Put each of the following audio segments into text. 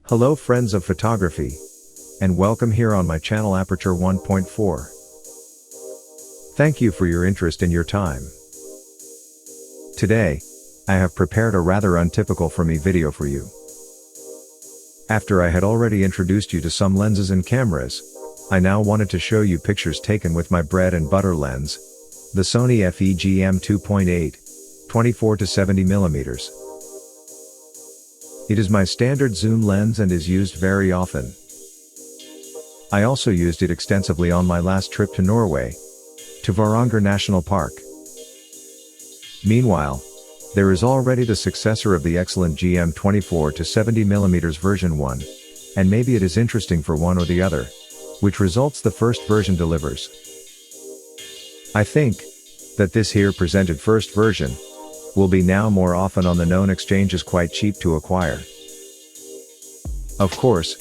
Hello friends of photography, and welcome here on my channel Aperture 1.4. Thank you for your interest and your time. Today, I have prepared a rather untypical for me video for you. After I had already introduced you to some lenses and cameras, I now wanted to show you pictures taken with my bread and butter lens, the Sony FE GM 2.8, 24-70mm. It is my standard zoom lens and is used very often. I also used it extensively on my last trip to Norway, to Varanger National Park. Meanwhile, there is already the successor of the excellent GM 24-70mm version 1, and maybe it is interesting for one or the other, which results the first version delivers. I think that this here presented first version will be now more often on the known exchanges, quite cheap to acquire. Of course,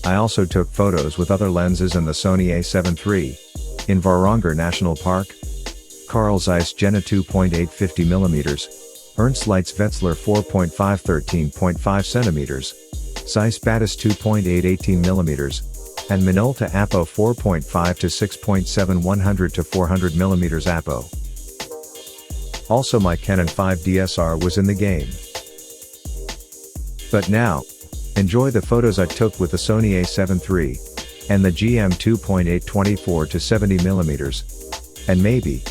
I also took photos with other lenses and the Sony A7 III, in Varangerhalvøya National Park, Carl Zeiss Jena 2.8 50mm, Ernst Leitz Wetzlar 4.5 13.5 cm, Zeiss Batis 2.8 18mm, and Minolta Apo 4.5 to 6.7 100 to 400mm Apo. Also my Canon 5 DSR was in the game. But now, enjoy the photos I took with the Sony A7 III, and the GM 2.8 24-70mm, and maybe,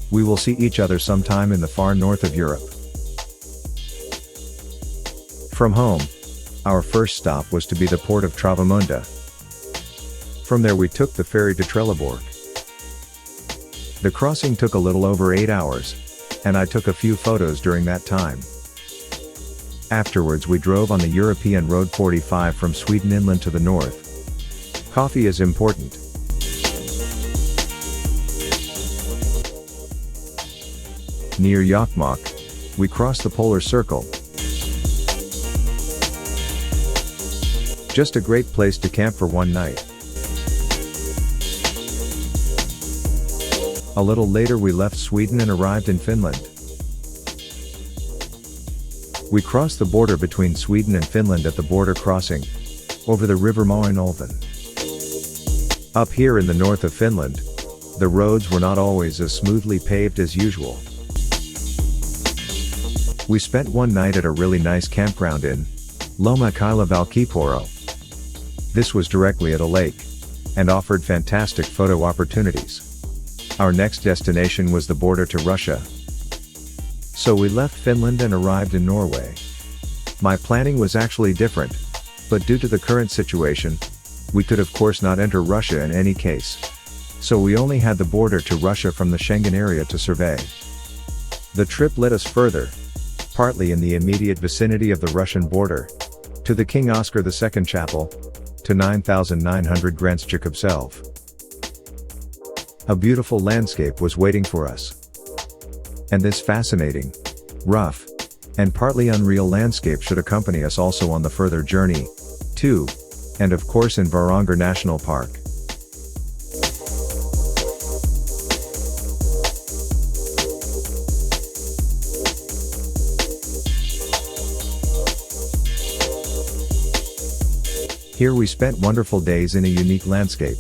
we will see each other sometime in the far north of Europe. From home, our first stop was to be the port of Travemünde. From there we took the ferry to Trelleborg. The crossing took a little over 8 hours, and I took a few photos during that time. Afterwards we drove on the European Road 45 from Sweden inland to the north. Coffee is important. Near Jokkmokk, we crossed the polar circle. Just a great place to camp for one night. A little later we left Sweden and arrived in Finland. We crossed the border between Sweden and Finland at the border crossing, over the river Mäenolven. Up here in the north of Finland, the roads were not always as smoothly paved as usual. We spent one night at a really nice campground in Lomakila Valkeaporo. This was directly at a lake, and offered fantastic photo opportunities. Our next destination was the border to Russia. So we left Finland and arrived in Norway. My planning was actually different, but due to the current situation, we could of course not enter Russia in any case. So we only had the border to Russia from the Schengen area to survey. The trip led us further, partly in the immediate vicinity of the Russian border, to the King Oscar II Chapel, to 9,900 Grantskjekobselv. A beautiful landscape was waiting for us. And this fascinating, rough, and partly unreal landscape should accompany us also on the further journey, too, and of course in Varanger National Park. Here we spent wonderful days in a unique landscape.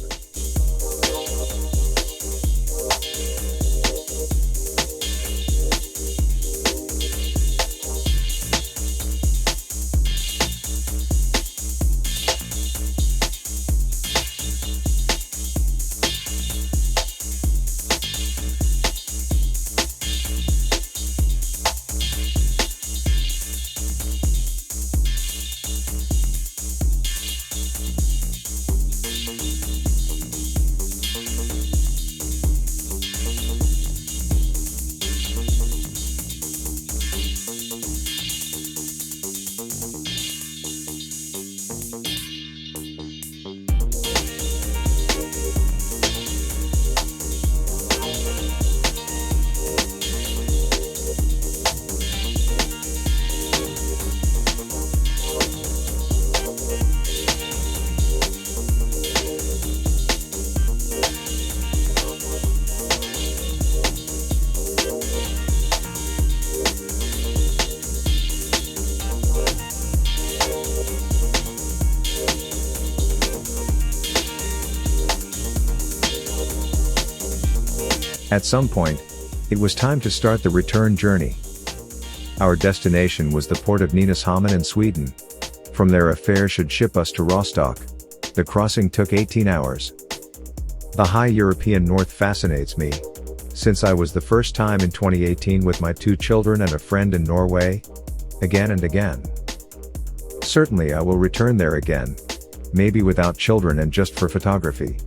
At some point, it was time to start the return journey. Our destination was the port of Nynäshamn in Sweden. From there a ferry should ship us to Rostock. The crossing took 18 hours. The high European north fascinates me. Since I was the first time in 2018 with my 2 children and a friend in Norway. Again and again. Certainly I will return there again. Maybe without children and just for photography.